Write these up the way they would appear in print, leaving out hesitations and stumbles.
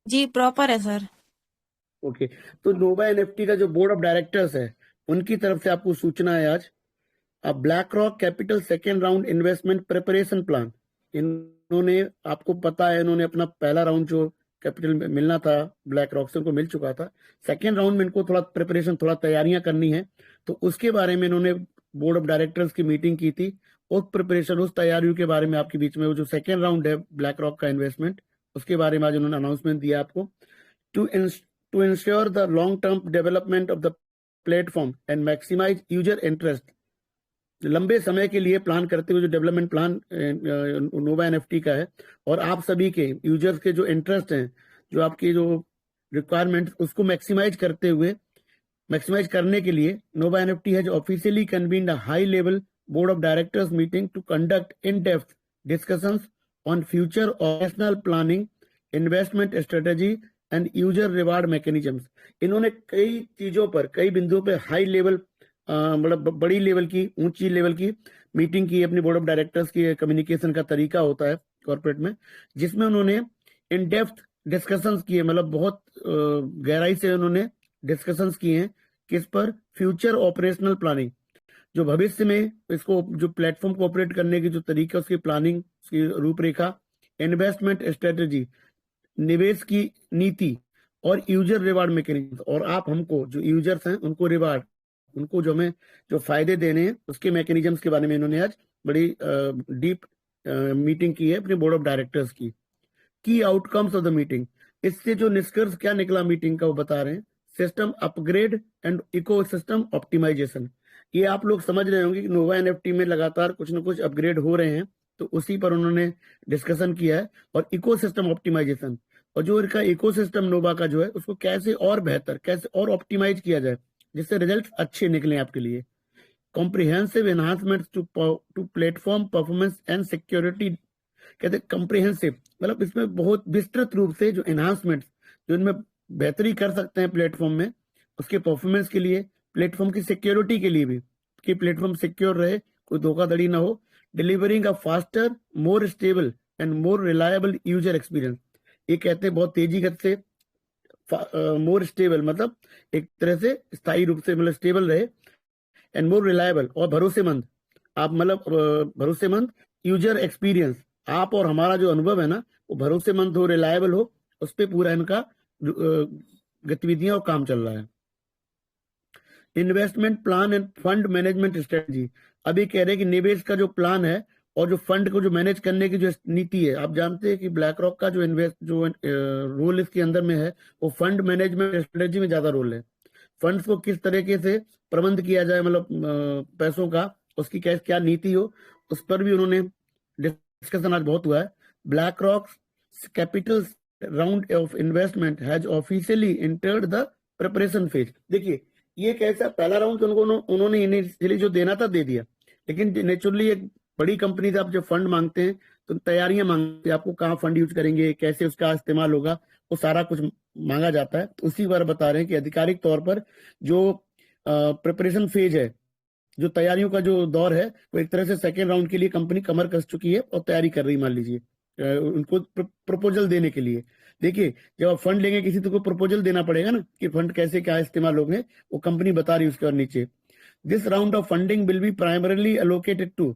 जी proper है sir. Okay. तो नोवा NFT का जो बोर्ड ऑफ डायरेक्टर्स है, उनकी तरफ से आपको सूचना है आज। अब black rock capital second round investment preparation plan, इन्होंने, आपको पता है, इन्होंने अपना पहला राउंड जो कैपिटल मिलना था ब्लैक रॉक से, उनको मिल चुका था। सेकेंड राउंड में इनको थोड़ा प्रिपरेशन, थोड़ा तैयारियां करनी है, तो उसके बारे में इन्होंने बोर्ड ऑफ डायरेक्टर्स की मीटिंग की थी। उस प्रिपरेशन, उस तैयारियों के बारे में आपके बीच में, वो जो सेकेंड राउंड है ब्लैक रॉक का इन्वेस्टमेंट, उसके बारे में आज उन्होंने अनाउंसमेंट दिया आपको। to, ins- to ensure the long-term development of the platform and maximize user interest, लंबे समय के लिए प्लान करते हुए जो डेवलपमेंट प्लान नोवा एनएफटी का है, और आप सभी के यूजर्स के जो इंटरेस्ट हैं, जो आपकी जो रिक्वायरमेंट, उसको मैक्सिमाइज करने के लिए Nova NFT has officially convened a high level board of directors meeting to conduct in depth discussions on future operational planning, investment strategy and user reward mechanisms. इन्होंने कई चीजों पर, कई बिंदुओं पर हाई लेवल, मतलब बड़ी लेवल की, ऊंची लेवल की मीटिंग की अपनी बोर्ड ऑफ डायरेक्टर्स की। कम्युनिकेशन का तरीका होता है कॉर्पोरेट में, जिसमें उन्होंने इन डेप्थ डिस्कशंस किए, मतलब बहुत गहराई से उन्होंने डिस्कशंस किए हैं। किस पर? फ्यूचर ऑपरेशनल प्लानिंग, जो भविष्य में इसको, जो प्लेटफॉर्म को ऑपरेट करने की जो तरीका, उसकी प्लानिंग, उसकी रूपरेखा, इन्वेस्टमेंट स्ट्रेटेजी, निवेश की नीति, और यूजर रिवार्ड मैकेनिज्म, और आप हमको जो यूजर्स हैं उनको रिवार्ड, उनको जो हमें जो फायदे देने हैं, उसके मैकेनिज्म्स के बारे में इन्होंने आज बड़ी डीप मीटिंग की है अपने बोर्ड ऑफ डायरेक्टर्स की आउटकम्स ऑफ द मीटिंग। इससे जो निष्कर्ष क्या निकला मीटिंग का, वो बता रहे हैं। System upgrade and ecosystem optimisation, ये आप लोग समझ रहे होंगे कि नोवा एनएफटी में लगातार कुछ ना कुछ अपग्रेड हो रहे हैं, तो उसी पर उन्होंने डिस्कशन किया है। और इको सिस्टम ऑप्टिमाइजेशन, और जो इनका इको सिस्टम नोवा का जो है, उसको कैसे और बेहतर, कैसे और ऑप्टिमाइज किया जाए, जिससे रिजल्ट अच्छे निकले आपके लिए। Comprehensive enhancement to platform performance and security, कहते हैं कॉम्प्रिहेंसिव, मतलब इसमें बहुत विस्तृत रूप से जो एनहांसमेंट, जो इनमें बेहतरी कर सकते हैं प्लेटफॉर्म में, उसके परफॉर्मेंस के लिए, प्लेटफॉर्म की सिक्योरिटी के लिए भी, कि प्लेटफॉर्म सिक्योर रहे, कोई धोखाधड़ी ना हो। Delivering a faster, more stable and more reliable user experience, ये कहते हैं बहुत तेजी गति से, मोर स्टेबल मतलब एक तरह से स्थायी रूप से, मतलब स्टेबल रहे, एंड मोर रिलायबल, और भरोसेमंद, आप मतलब भरोसेमंद यूजर एक्सपीरियंस, आप और हमारा जो अनुभव है ना, वो भरोसेमंद हो, रिलायबल हो, उस पर पूरा इनका गतिविधियां और काम चल रहा है। Investment plan end fund management strategy, अभी कह रहे हैं कि निवेश का जो प्लान है और जो फंड को जो मैनेज करने की जो नीति है, आप जानते हैं कि ब्लैक रॉक का जो इन्वेस्ट, जो रोल इसके अंदर में है, वो फंड मैनेजमेंट स्ट्रेटजी में ज्यादा रोल है। फंड्स को किस तरीके से प्रबंध किया जाए, मतलब पैसों का, उसकी क्या क्या नीति हो, उस पर भी उन्होंने डिस्कशन आज बहुत हुआ है। Black rock capital round of investment has officially entered the preparation phase. देखिए, ये कैसा पहला राउंड, तो उन्होंने इनिशियली जो देना था दे दिया, लेकिन नेचुरली एक बड़ी कंपनी से आप जब फंड मांगते हैं, तो तैयारियां मांगते हैं, आपको कहाँ फंड यूज करेंगे, कैसे उसका इस्तेमाल होगा, वो सारा कुछ मांगा जाता है। तो उसी बार बता रहे हैं कि आधिकारिक तौर पर जो प्रिपरेशन फेज है, जो तैयारियों का जो दौर है, वो एक तरह से सेकेंड राउंड के लिए कंपनी कमर कस चुकी है और तैयारी कर रही, मान लीजिए उनको प्रपोजल देने के लिए। देखिए, जब आप फंड लेंगे किसी, तो प्रपोजल देना पड़ेगा ना, कि फंड कैसे क्या इस्तेमाल होंगे, वो कंपनी बता रही है उसके और नीचे। This round of funding will be primarily allocated to,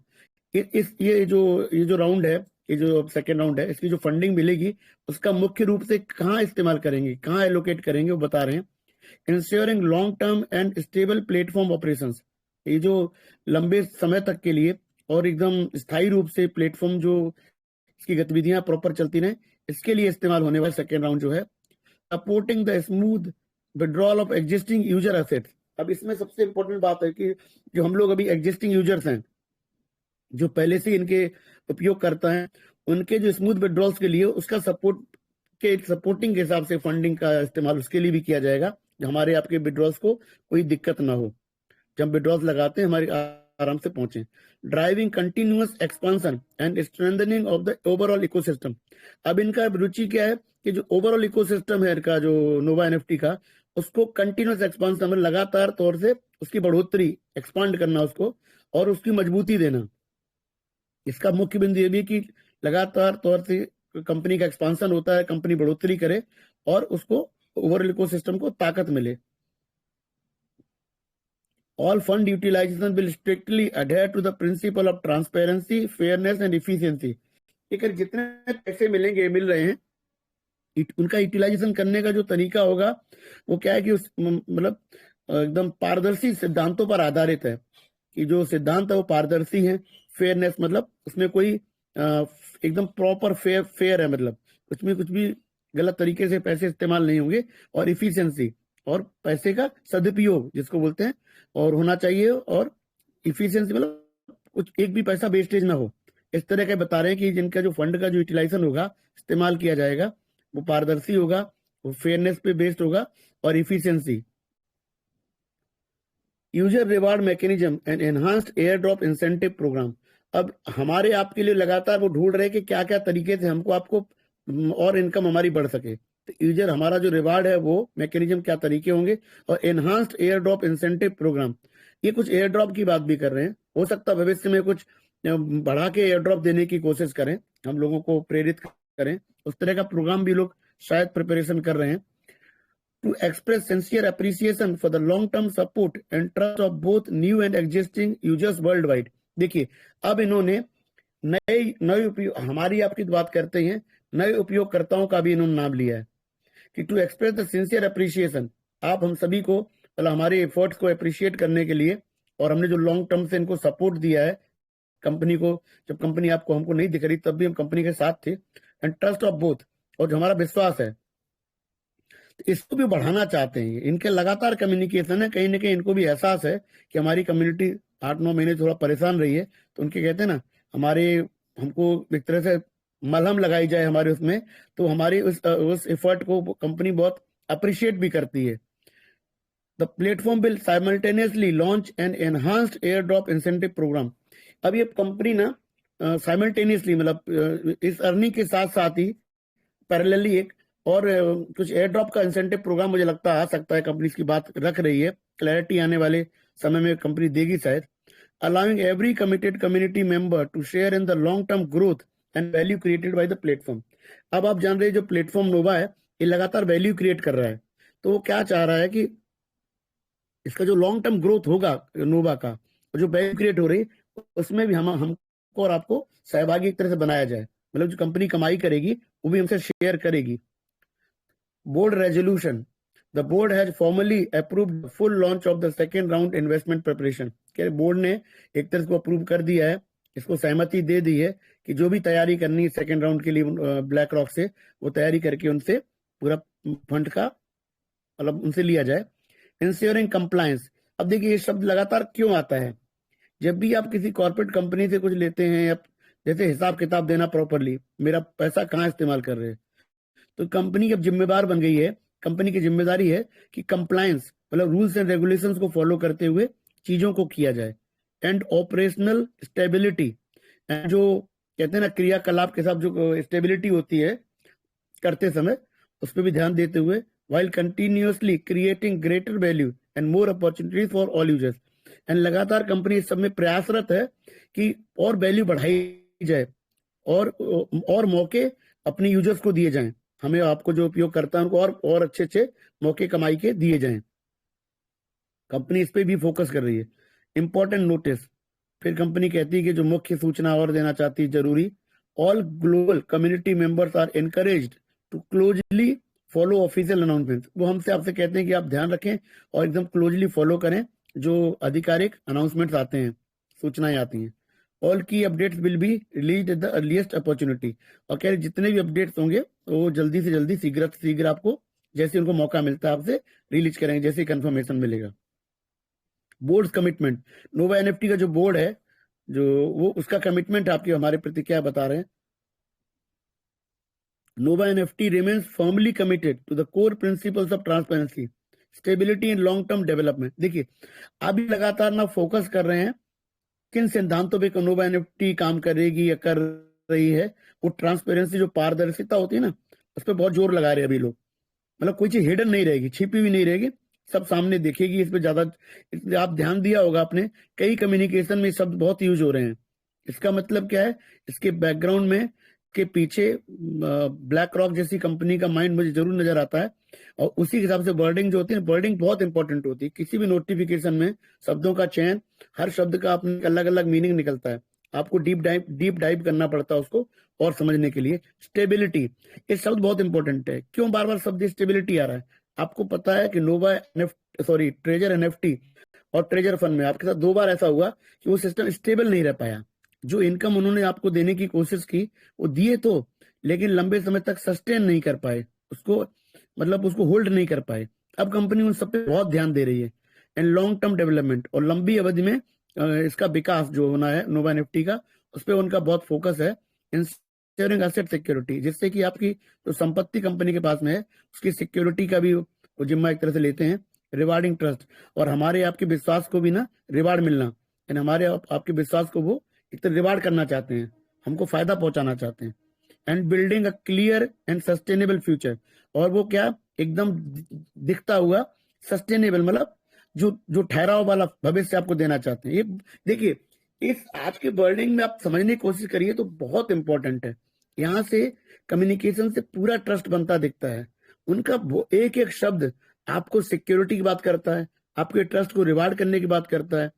ये जो राउंड है, ये जो सेकेंड राउंड है, इसकी जो फंडिंग मिलेगी, उसका मुख्य रूप से कहाँ इस्तेमाल करेंगे, कहाँ एलोकेट करेंगे, वो बता रहे हैं। Ensuring long term and stable platform operations, ये जो लंबे समय तक के लिए और एकदम स्थायी रूप से प्लेटफॉर्म, जो इसकी गतिविधियां प्रॉपर चलती रहे, इसके लिए इस्तेमाल होने वाला सेकेंड राउंड जो है। Supporting the smooth withdrawal of existing user assets, अब इसमें सबसे इंपॉर्टेंट बात है कि जो हम लोग अभी एग्जिस्टिंग यूजर्स हैं, जो पहले से इनके उपयोग करता है, उनके जो स्मूथ विड्रॉल्स के लिए उसका सपोर्टिंग के हिसाब से फंडिंग का इस्तेमाल उसके लिए भी किया जाएगा, जो हमारे आपके विड्रॉल्स को कोई दिक्कत ना हो, जब विड्रॉल्स लगाते हैं हमारे आराम से पहुंचे। Driving continuous expansion and strengthening of the overall ecosystem, अब इनका रुचि क्या है कि जो ओवरऑल इकोसिस्टम है इनका, जो नोवा एनएफटी का, उसको कंटिन्यूअस एक्सपांशन में लगातार तौर से उसकी बढ़ोतरी, एक्सपांड करना उसको, और उसकी मजबूती देना। इसका मुख्य बिंदु ये भी कि लगातार तौर से कंपनी का एक्सपांशन होता है, कंपनी बढ़ोतरी करे, और उसको ओवरऑल इकोसिस्टम को ताकत मिले। All fund utilization will strictly adhere to the principle of transparency, fairness and efficiency. लेकिन जितने पैसे मिलेंगे मिल रहे हैं, उनका यूटिलाइजेशन करने का जो तरीका होगा वो क्या है कि उस मतलब एकदम पारदर्शी सिद्धांतों पर आधारित है, कि जो सिद्धांत है वो पारदर्शी है। फेयरनेस मतलब उसमें कोई एकदम प्रॉपर फेयर है, मतलब उसमें कुछ भी गलत तरीके से पैसे इस्तेमाल नहीं होंगे। और इफिशियंसी और पैसे का सदुपयोग जिसको बोलते हैं और होना चाहिए। और इफिशियंसी मतलब कुछ एक भी पैसा वेस्टेज ना हो, इस तरह के बता रहे हैं कि जिनका जो फंड का जो यूटिलाइजेशन होगा, इस्तेमाल किया जाएगा, वो पारदर्शी होगा, वो फेयरनेस पे बेस्ड होगा और efficiency. User reward mechanism and enhanced airdrop incentive programme. अब हमारे आपके लिए लगातार वो ढूंढ रहे हैं कि क्या क्या तरीके से हमको आपको और इनकम हमारी बढ़ सके। तो यूजर हमारा जो रिवार्ड है वो मैकेनिज्म क्या तरीके होंगे। और enhanced airdrop incentive programme, ये कुछ एयर ड्रॉप की बात भी कर रहे हैं। हो सकता है भविष्य में कुछ बढ़ा के एयर ड्रॉप देने की कोशिश करें, हम लोगों को प्रेरित करें, उस तरह का प्रोग्राम भी लोग शायद प्रिपरेशन कर रहे हैं। To express sincere appreciation for the long-term support and trust of both new and existing users worldwide। देखिए अब इन्होंने नए उपयोग, हमारी आपकी बात करते हैं, नए उपयोगकर्ताओं का भी इन्होंने नाम लिया है कि to express the sincere appreciation. आप हम सभी को मतलब हमारे एफर्ट्स को अप्रिशिएट करने के लिए, और हमने जो लॉन्ग टर्म से इनको सपोर्ट दिया है कंपनी को, जब कंपनी आपको हमको नहीं दिख रही तब भी हम कंपनी के साथ थे, एंड ट्रस्ट ऑफ बोथ, और जो हमारा विश्वास है इसको भी बढ़ाना चाहते हैं। इनके लगातार कम्युनिकेशन है, कहीं ना कहीं इनको भी एहसास है कि हमारी कम्युनिटी 8-9 महीने थोड़ा परेशान रही है, तो उनके कहते हैं ना हमारे हमको एक तरह से मलहम लगाई जाए हमारे उसमें, तो हमारी उस एफर्ट को कंपनी बहुत अप्रिशिएट भी करती है। The platform will simultaneously launch an enhanced airdrop incentive programme. अब ये कंपनी ना साइमल्टेनियसली मतलब इस अर्निंग के साथ साथ ही पैरेलली एक और कुछ एयर ड्रॉप का इंसेंटिव प्रोग्राम मुझे लगता आ सकता है, कंपनी की बात रख रही है, क्लैरिटी आने वाले समय में कंपनी देगी शायद। Allowing every committed community member to share in the long term growth and value created by the platform. अब आप जान रहे हैं जो प्लेटफॉर्म नोवा है ये लगातार वैल्यू क्रिएट कर रहा है, तो वो क्या चाह रहा है कि इसका जो लॉन्ग टर्म ग्रोथ होगा नोवा का, जो वैल्यू क्रिएट हो रही उसमें भी हमको और आपको सहभागी एक तरह से बनाया जाए, मतलब जो कंपनी कमाई करेगी वो भी हमसे शेयर करेगी। Board resolution. The board has formally approved the full launch of the second round investment preparation। क्या बोर्ड ने एक तरह से अप्रूव कर दिया है, इसको सहमति दे दी है कि जो भी तैयारी करनी है सेकंड राउंड के लिए ब्लैक रॉक से, वो तैयारी करके उनसे पूरा फंड का मतलब उनसे लिया जाए। Ensuring compliance. अब देखिए ये शब्द लगातार क्यों आता है, जब भी आप किसी कॉर्पोरेट कंपनी से कुछ लेते हैं, या जैसे हिसाब किताब देना प्रॉपरली, मेरा पैसा कहाँ इस्तेमाल कर रहे हैं, तो कंपनी अब जिम्मेदार बन गई है, कंपनी की जिम्मेदारी है कि कंप्लायंस मतलब रूल्स एंड रेगुलेशंस को फॉलो करते हुए चीजों को किया जाए। एंड ऑपरेशनल स्टेबिलिटी, जो कहते हैं ना क्रियाकलाप के साथ जो स्टेबिलिटी होती है करते समय, उस पर भी ध्यान देते हुए, while continuously creating greater value and more opportunities for all users। And लगातार कंपनी इस सब में प्रयासरत है कि और वैल्यू बढ़ाई जाए और मौके अपने यूजर्स को दिए जाएं, हमें आपको जो उपयोग करता है उनको और अच्छे अच्छे मौके कमाई के दिए जाएं। कंपनी इस पे भी फोकस कर रही है। इंपॉर्टेंट नोटिस, फिर कंपनी कहती है कि जो मुख्य सूचना और देना चाहती है जरूरी, all global community members are encouraged to closely follow official announcement. वो हमसे आपसे कहते हैं कि आप ध्यान रखें और एकदम क्लोजली फॉलो करें जो आधिकारिक अनाउंसमेंट्स आते हैं, सूचनाएं आती हैं। ऑल की updates will be release at the earliest opportunity. और कह रहे जितने भी अपडेट्स होंगे वो जल्दी से जल्दी शीघ्र आपको जैसे उनको मौका मिलता है आपसे रिलीज करेंगे, जैसे कंफर्मेशन मिलेगा। बोर्ड कमिटमेंट, नोवा एनएफटी का जो बोर्ड है जो वो उसका कमिटमेंट आपके हमारे प्रति क्या बता रहे हैं। Nova NFT remains firmly committed to the core principles of transparency, stability and long term development. देखिए अभी लगातार ना फोकस कर रहे हैं किन सिद्धांतों पे नोवा एनएफटी काम करेगी या कर रही है, वो ट्रांसपेरेंसी जो पारदर्शिता होती है ना, उस पर बहुत जोर लगा रहे हैं अभी लोग। मतलब कोई चीज हिडन नहीं रहेगी, छिपी हुई नहीं रहेगी, सब सामने देखेगी। इस पे ज्यादा आप ध्यान दिया होगा आपने, कई कम्युनिकेशन में शब्द बहुत यूज हो रहे हैं। इसका मतलब क्या है, इसके बैकग्राउंड में के पीछे ब्लैक रॉक जैसी कंपनी का माइंड मुझे जरूर नजर आता है। और उसी हिसाब से वर्डिंग जो होती है, वर्डिंग बहुत इंपॉर्टेंट होती है किसी भी नोटिफिकेशन में। शब्दों का चयन, हर शब्द का अपने अलग अलग मीनिंग निकलता है, आपको डीप डाइव करना पड़ता है उसको और समझने के लिए। स्टेबिलिटी, ये शब्द बहुत इंपॉर्टेंट है। क्यों बार बार शब्द स्टेबिलिटी आ रहा है? आपको पता है कि नोवा ट्रेजर एनएफटी और ट्रेजर फंड में आपके साथ 2 बार ऐसा हुआ कि वो सिस्टम स्टेबल नहीं रह पाया। जो इनकम उन्होंने आपको देने की कोशिश की वो दिए तो, लेकिन लंबे समय तक सस्टेन नहीं कर पाए उसको, मतलब उसको होल्ड नहीं कर पाए। अब कंपनी उन सब पे बहुत ध्यान दे रही है। एंड लॉन्ग टर्म डेवलपमेंट और लंबी अवधि में इसका विकास जो होना है नोवा एनएफटी का, उस पर उनका बहुत फोकस है। इंश्योरिंग एसेट सिक्योरिटी, जिससे कि आपकी जो संपत्ति कंपनी के पास में है उसकी सिक्योरिटी का भी वो जिम्मा एक तरह से लेते हैं। रिवार्डिंग ट्रस्ट, और हमारे आपके विश्वास को भी ना रिवार्ड मिलना, यानी हमारे आपके विश्वास को वो एक तरह रिवार्ड करना चाहते हैं, हमको फायदा पहुंचाना चाहते हैं। And building a clear and sustainable future, और वो क्या एकदम दिखता हुआ सस्टेनेबल, मतलब जो जो ठहराव वाला भविष्य आपको देना चाहते हैं। ये देखिए, इस आज के वर्डिंग में आप समझने की कोशिश करिए तो बहुत इंपॉर्टेंट है। यहाँ से कम्युनिकेशन से पूरा ट्रस्ट बनता दिखता है। उनका वो एक एक शब्द आपको सिक्योरिटी की बात करता है, आपके ट्रस्ट को रिवार्ड करने की बात करता है,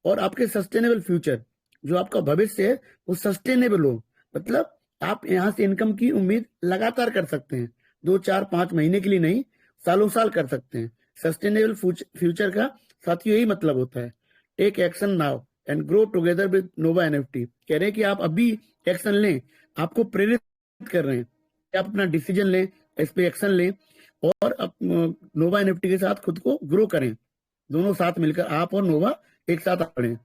और आपके सस्टेनेबल फ्यूचर, जो आपका भविष्य है वो सस्टेनेबल हो, मतलब आप यहाँ से इनकम की उम्मीद लगातार कर सकते हैं, 2 4 5 महीने के लिए नहीं, सालों साल कर सकते हैं। सस्टेनेबल फ्यूचर का साथियों यही मतलब होता है। Take action now and grow together with Nova NFT. कह रहे हैं कि आप अभी एक्शन लें, आपको प्रेरित कर रहे हैं कि आप अपना डिसीजन लें, इस पे एक्शन लें, और नोवा एनएफटी के साथ खुद को ग्रो करें। दोनों साथ मिलकर, आप और नोवा एक साथ बढ़ें।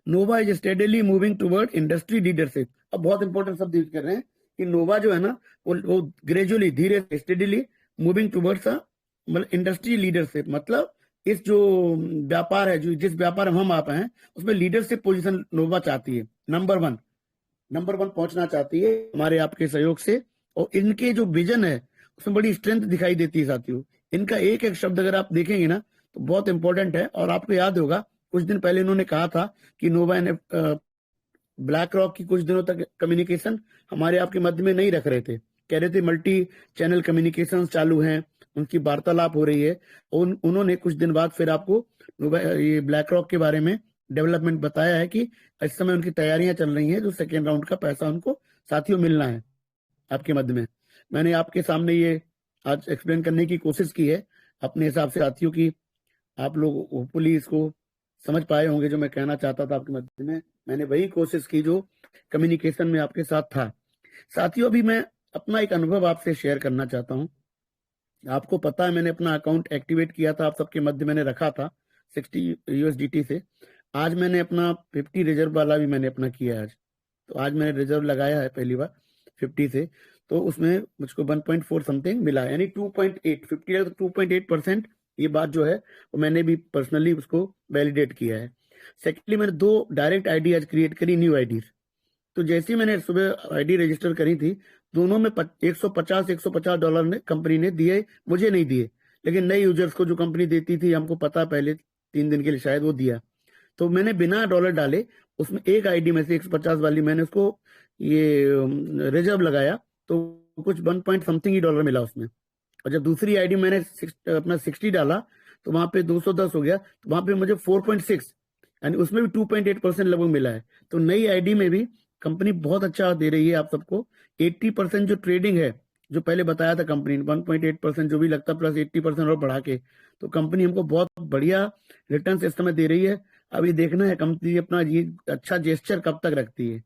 Nova is steadily moving toward industry leadership. अब बहुत इंपॉर्टेंट शब्द यूज कर रहे हैं कि नोवा जो है ना वो ग्रेजुअली, धीरे स्टेडीली मूविंग टुवर्ड्स मतलब इंडस्ट्री लीडरशिप, मतलब इस जो व्यापार है, जो जिस व्यापार में हम आप हैं उसमें लीडरशिप पोजीशन नोवा चाहती है। नंबर वन पहुंचना चाहती है हमारे आपके सहयोग से। और इनके जो विजन है उसमें बड़ी स्ट्रेंथ दिखाई देती है साथियों। इनका एक एक शब्द अगर आप देखेंगे ना तो बहुत इंपॉर्टेंट है। और आपको याद होगा कुछ दिन पहले इन्होंने कहा था कि नोवा ब्लैक रॉक की कुछ दिनों तक कम्युनिकेशन हमारे आपके मध्य में नहीं रख रहे थे, कह रहे थे मल्टी चैनल कम्युनिकेशन चालू हैं, उनकी वार्तालाप हो रही है। उन्होंने कुछ दिन बाद फिर आपको ये ब्लैक रॉक के बारे में डेवलपमेंट बताया है कि इस समय उनकी तैयारियां चल रही हैं, जो सेकेंड राउंड का पैसा उनको साथियों मिलना है आपके मध्य में। मैंने आपके सामने ये आज एक्सप्लेन करने की कोशिश की है अपने हिसाब से साथियों की। आप लोग होपफुली इसको समझ पाए होंगे जो मैं कहना चाहता था आपके मध्य में। मैंने वही कोशिश की जो कम्युनिकेशन में आपके साथ था। साथियों, अभी मैं अपना एक अनुभव आपसे शेयर करना चाहता हूँ। आपको पता है मैंने अपना अकाउंट एक्टिवेट किया था, आप सबके मध्य मैंने रखा था 60 USDT से। आज मैंने अपना 50 रिजर्व वाला भी मैंने अपना किया है आज। तो आज मैंने रिजर्व लगाया है पहली बार 50 से, तो उसमें मुझको 1.4 समथिंग मिला है, यानी 2.8, 50 है तो 2.8%। ये बात जो है वो मैंने भी पर्सनली उसको वैलिडेट किया है। सेकेंडली, मैंने 2 डायरेक्ट आईडी आज क्रिएट करी, न्यू आईडी। तो जैसे ही मैंने सुबह आईडी रजिस्टर करी थी, दोनों में $150 ने कंपनी ने दिए, मुझे नहीं दिए, लेकिन नए यूजर्स को जो कंपनी देती थी, हमको पता पहले 3 दिन के लिए शायद, वो दिया। तो मैंने बिना डॉलर डाले उसमें एक आईडी में से 150 वाली मैंने उसको ये रिजर्व लगाया, तो कुछ 1 पॉइंट समथिंग ही डॉलर मिला उसमें। और जब दूसरी आईडी मैंने अपना 60 डाला तो वहां पे 210 हो गया, तो वहां पे मुझे 4.6, यानी उसमें भी 2.8% लगभग मिला है। तो नई आईडी में भी कंपनी बहुत अच्छा दे रही है आप सबको। 80% जो ट्रेडिंग है, जो पहले बताया था कंपनी ने 1.8% जो भी लगता प्लस 80% और बढ़ा के, तो कंपनी हमको बहुत बढ़िया रिटर्न इस समय दे रही है। अभी देखना है कंपनी अपना ये अच्छा जेस्चर कब तक रखती है।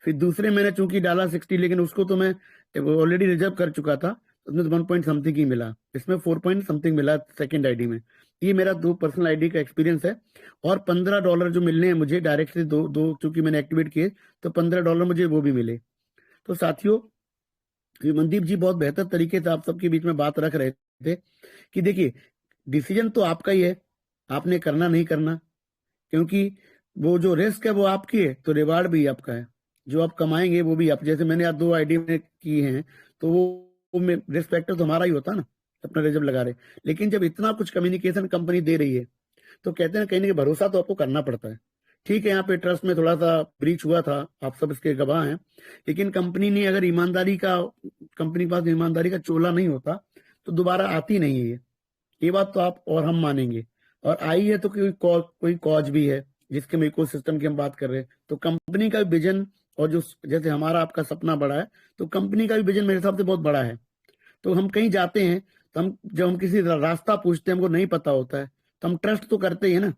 फिर दूसरे मैंने चूंकि डाला 60, लेकिन उसको तो मैं ऑलरेडी रिजर्व कर चुका था, उसमें 1 पॉइंट समथिंग ही मिला, इसमें 4 पॉइंट समथिंग मिला सेकंड आईडी में। ये मेरा 2 पर्सनल आईडी का एक्सपीरियंस है। और $15 जो मिलने हैं मुझे डायरेक्ट से, दो चूंकि मैंने एक्टिवेट किए, तो $15 मुझे वो भी मिले। तो साथियों, ये मनदीप जी बहुत बेहतर तरीके से आप सबके बीच में बात रख रहे थे कि देखिए, डिसीजन तो आपका ही है, आपने करना नहीं करना, क्योंकि वो जो रिस्क है वो आपकी है, तो रिवार्ड भी आपका है, जो आप कमाएंगे वो भी आप। जैसे मैंने आज 2 आईडी में की हैं, तो वो रिस्क फैक्टर तो हमारा ही होता ना, अपना रिजर्व लगा रहे। लेकिन जब इतना कुछ कम्युनिकेशन कंपनी दे रही है, तो कहते हैं कहीं ना कहीं भरोसा तो आपको करना पड़ता है ठीक है, यहाँ पे ट्रस्ट में थोड़ा सा ब्रीच हुआ था, आप सब इसके गवाह हैं, लेकिन कंपनी ने अगर कंपनी के पास ईमानदारी का चोला नहीं होता तो दोबारा आती नहीं है ये बात तो आप और हम मानेंगे। और आई है तो कोई कॉज भी है, जिसके इको सिस्टम की हम बात कर रहे हैं, तो कंपनी का विजन और जो जैसे हमारा आपका सपना बड़ा है, तो कंपनी का भी विजन मेरे हिसाब से बहुत बड़ा है। तो हम कहीं जाते हैं तो जब हम किसी रास्ता पूछते हैं, हमको नहीं पता होता है, तो हम ट्रस्ट तो करते ही है ना,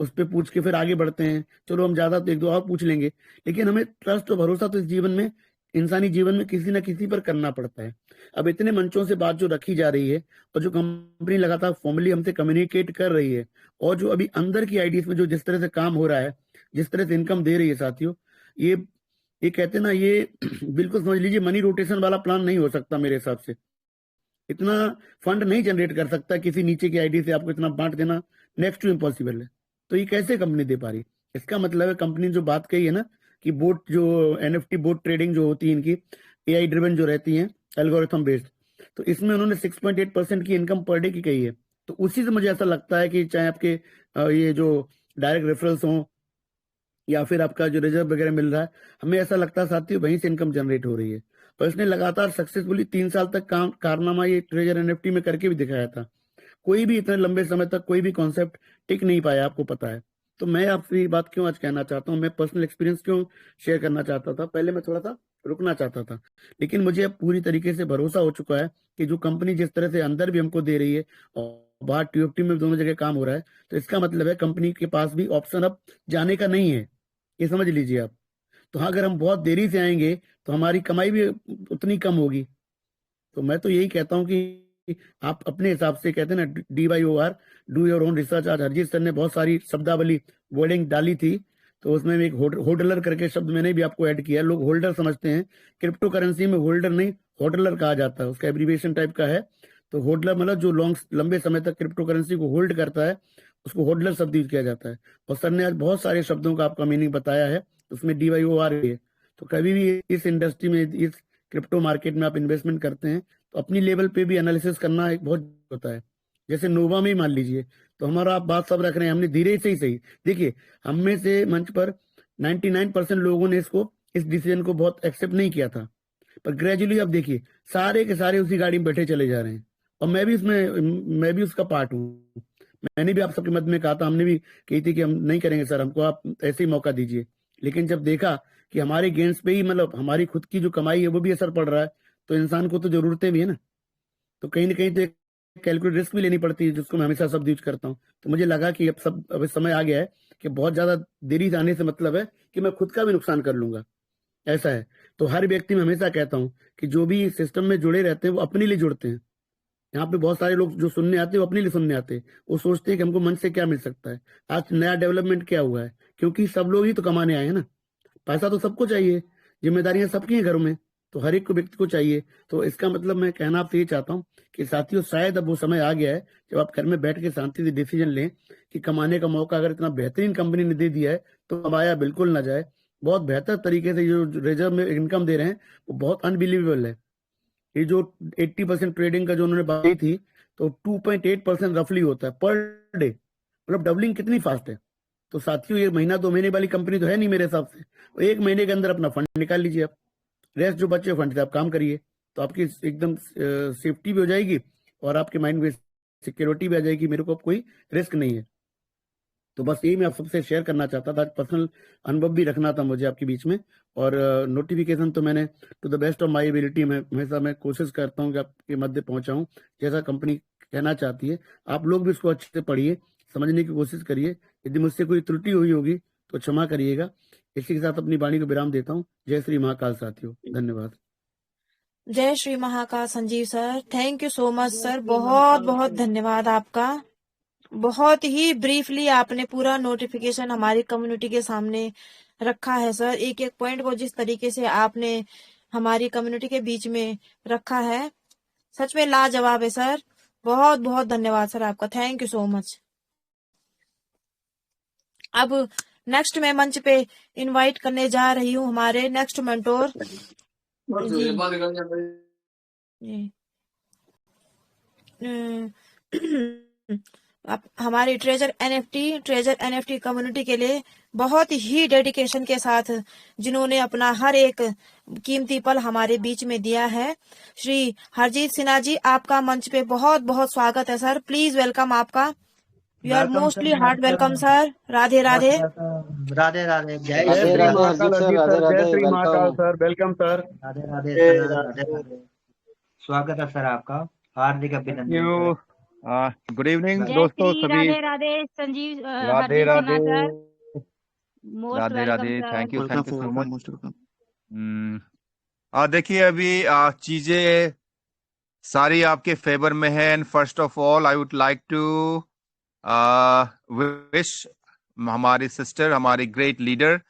उस पर पूछ के फिर आगे बढ़ते हैं। चलो हम ज्यादा तो एक दो और पूछ लेंगे, लेकिन हमें ट्रस्ट और भरोसा तो इस जीवन में, इंसानी जीवन में किसी ना किसी पर करना पड़ता है। अब इतने मंचों से बात जो रखी जा रही है और जो कंपनी लगातार फॉर्मली हमसे कम्युनिकेट कर रही है, और जो अभी अंदर की आईडीज में जो जिस तरह से काम हो रहा है, जिस तरह से इनकम दे रही है साथियों, ये ये कहते हैं ना, ये बिल्कुल समझ लीजिए मनी रोटेशन वाला प्लान नहीं हो सकता मेरे हिसाब से। इतना फंड नहीं जनरेट कर सकता किसी नीचे की आईडी से आपको इतना बांट देना, नेक्स्ट टू इम्पॉसिबल है। तो ये कैसे कंपनी दे पा रही? इसका मतलब है कंपनी जो बात कही है ना कि बोट जो एनएफटी बोट ट्रेडिंग जो होती है इनकी एआई ड्रिवन जो रहती है, एल्गोरिथम बेस्ड, तो इसमें उन्होंने 6.8% की इनकम पर डे की कही है। तो उसी से मुझे ऐसा लगता है कि चाहे आपके ये जो डायरेक्ट रेफरल्स हों या फिर आपका जो रिजर्व वगैरह मिल रहा है, हमें ऐसा लगता है साथियों वहीं से इनकम जनरेट हो रही है। और इसने लगातार सक्सेसफुली 3 साल तक कारनामा ये ट्रेजर एनएफटी में करके भी दिखाया था। कोई भी इतने लंबे समय तक कोई भी कॉन्सेप्ट टिक नहीं पाया, आपको पता है। तो मैं आपसे ये बात क्यों आज कहना चाहता हूँ, मैं पर्सनल एक्सपीरियंस क्यों शेयर करना चाहता था, पहले मैं थोड़ा सा रुकना चाहता था, लेकिन मुझे अब पूरी तरीके से भरोसा हो चुका है कि जो कंपनी जिस तरह से अंदर भी हमको दे रही है और बाहर टीओटी में दोनों जगह काम हो रहा है, तो इसका मतलब है कंपनी के पास भी ऑप्शन अब जाने का नहीं है, ये समझ लीजिए आप। तो हाँ, अगर हम बहुत देरी से आएंगे तो हमारी कमाई भी उतनी कम होगी। तो मैं तो यही कहता हूँ कि आप अपने हिसाब से, कहते हैं ना DYOR, do your own research. आज हरजीत सर ने बहुत सारी शब्दावली वर्डिंग डाली थी, तो उसमें एक होल्डलर करके शब्द मैंने भी आपको ऐड किया। लोग होल्डर समझते हैं, क्रिप्टो करेंसी में होल्डर नहीं होल्डलर कहा जाता है, उसका एब्रीविएशन टाइप का है। तो होल्डलर मतलब जो लंबे समय तक क्रिप्टो करेंसी को होल्ड करता है, उसको होल्डलर शब्द यूज किया जाता है। और सर ने आज बहुत सारे शब्दों का आपका मीनिंग बताया है, उसमें DYOR है। तो कभी भी इस इंडस्ट्री में, इस क्रिप्टो मार्केट में आप इन्वेस्टमेंट करते हैं तो अपनी लेवल पे भी एनालिसिस करना एक बहुत होता है। जैसे नोवा में ही मान लीजिए, तो हमारा आप बात सब रख रहे हैं, हमने धीरे से ही सही, देखिए हम में से मंच पर 99% लोगों ने इस डिसीजन को बहुत एक्सेप्ट नहीं किया था, पर ग्रेजुअली अब देखिए सारे के सारे उसी गाड़ी में बैठे चले जा रहे हैं। और मैं भी उसका पार्ट हूँ। मैंने भी आप सबके मध्य में कहा था, हमने भी कही थी कि हम नहीं करेंगे सर, हमको आप ऐसे ही मौका दीजिए। लेकिन जब देखा कि हमारे गेंस पे ही, मतलब हमारी खुद की जो कमाई है वो भी असर पड़ रहा है, तो इंसान को तो जरूरतें भी है ना, तो कहीं ना कहीं तो कैलकुलेट रिस्क भी लेनी पड़ती है, जिसको मैं हमेशा शब्द यूज करता हूँ। तो मुझे लगा कि अब समय आ गया है कि बहुत ज्यादा देरी जाने से मतलब है कि मैं खुद का भी नुकसान कर लूंगा, ऐसा है। तो हर व्यक्ति में हमेशा कहता हूँ कि जो भी सिस्टम में जुड़े रहते हैं वो अपने लिए जुड़ते हैं। यहाँ पे बहुत सारे लोग जो सुनने आते हैं वो अपने लिए सुनने आते हैं, वो सोचते हैं कि हमको मंच से क्या मिल सकता है। आज नया डेवलपमेंट क्या हुआ है, क्योंकि सब लोग ही तो कमाने आए हैं ना, पैसा तो सबको चाहिए, जिम्मेदारियां सबकी हैं घरों में, तो हर एक को व्यक्ति को चाहिए। तो इसका मतलब मैं कहना आपसे ये चाहता हूँ कि साथियों शायद अब वो समय आ गया है जब आप घर में बैठ के शांति से डिसीजन लें कि कमाने का मौका अगर इतना बेहतरीन कंपनी ने दे दिया है तो कमाया बिल्कुल ना जाए। बहुत बेहतर तरीके से जो रिजर्व में इनकम दे रहे हैं वो बहुत अनबिलीवेबल है। ये जो 80% ट्रेडिंग का जो उन्होंने बात की थी, तो 2.8% रफली होता है पर डे, मतलब डबलिंग कितनी फास्ट है। तो साथियों ये महीना 2 महीने वाली कंपनी तो है नहीं मेरे हिसाब से। तो 1 महीने के अंदर अपना फंड निकाल लीजिए आप, रेस्ट जो बचे फंड से आप काम करिए, तो आपकी एकदम सेफ्टी भी हो जाएगी और आपके माइंड में सिक्योरिटी भी आ जाएगी, मेरे को अब कोई रिस्क नहीं है। तो बस यही मैं आप सबसे शेयर करना चाहता था, पर्सनल अनुभव भी रखना था मुझे आपके बीच में। और नोटिफिकेशन तो मैंने to the best of my ability में हमेशा मैं कोशिश करता हूँ कि आपके मध्य पहुंचाऊं, जैसा कंपनी कहना चाहती है। आप लोग भी इसको अच्छे से पढ़िए, समझने की कोशिश करिए। यदि मुझसे कोई त्रुटि हुई होगी तो क्षमा करिएगा। इसी के साथ अपनी वाणी को विराम देता हूँ। जय श्री महाकाल साथियों, धन्यवाद। जय Shri Mahakal Sanjeev sir, thank you so much sir, बहुत बहुत धन्यवाद आपका। बहुत ही ब्रीफली आपने पूरा नोटिफिकेशन हमारी कम्युनिटी के सामने रखा है सर। एक एक पॉइंट को जिस तरीके से आपने हमारी कम्युनिटी के बीच में रखा है, सच में लाजवाब है सर। बहुत बहुत धन्यवाद सर आपका, थैंक यू सो मच। अब नेक्स्ट मैं मंच पे इनवाइट करने जा रही हूँ हमारे नेक्स्ट मेंटोर जी। हमारी ट्रेजर एनएफटी कम्युनिटी के लिए बहुत ही डेडिकेशन के साथ जिन्होंने अपना हर एक कीमती पल हमारे बीच में दिया है। श्री हरजीत सिन्हा जी, आपका मंच पे बहुत बहुत स्वागत है सर। प्लीज वेलकम आपका। You are mostly heart welcome sir. Radhe Radhe. Radhe Radhe. जय राधे श्री राधे महाकाल हरजीत सर, अजीत राधे सर, जय Radhe, Shri Mahakal welcome. Sir, welcome sir. Radhe Radhe जय सर, राधे राधे। राधे। स्वागत है सर आपका, हार्दिक अभिनंदन यू सर। गुड इवनिंग जय दोस्तों श्री सभी। Radhe Radhe Sanjeev Radhe Harjeet Radhe Sinha sir, most Radhe welcome Radhe. Sir. Thank you welcome so welcome, much. Most welcome. देखिए अभी चीजें सारी आपके फेवर में है। And first of all I would like to wish हमारी सिस्टर, हमारी ग्रेट लीडर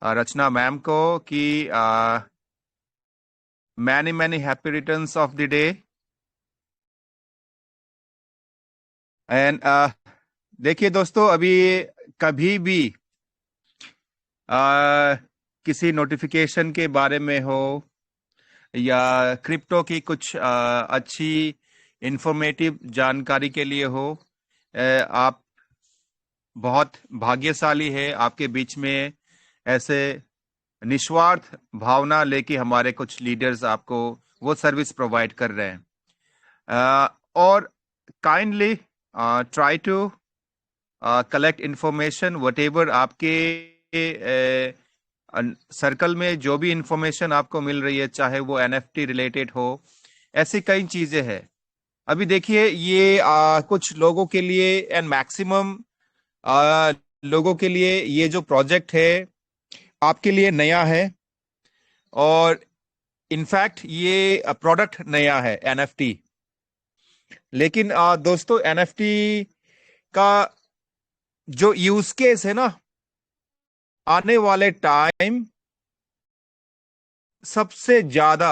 रचना मैम को कि many many happy returns of the day. And देखिए दोस्तों, अभी कभी भी किसी नोटिफिकेशन के बारे में हो या क्रिप्टो की कुछ अच्छी इंफॉर्मेटिव जानकारी के लिए हो, आप बहुत भाग्यशाली है। आपके बीच में ऐसे निस्वार्थ भावना लेके हमारे कुछ लीडर्स आपको वो सर्विस प्रोवाइड कर रहे हैं। और kindly try to collect information whatever आपके सर्कल में जो भी इंफॉर्मेशन आपको मिल रही है, चाहे वो एनएफटी रिलेटेड हो, ऐसी कई चीजें हैं। अभी देखिए ये कुछ लोगों के लिए एंड मैक्सिमम लोगों के लिए ये जो प्रोजेक्ट है आपके लिए नया है, और इनफैक्ट ये प्रोडक्ट नया है एनएफटी। लेकिन दोस्तों एनएफटी का जो यूज केस है ना, आने वाले टाइम सबसे ज्यादा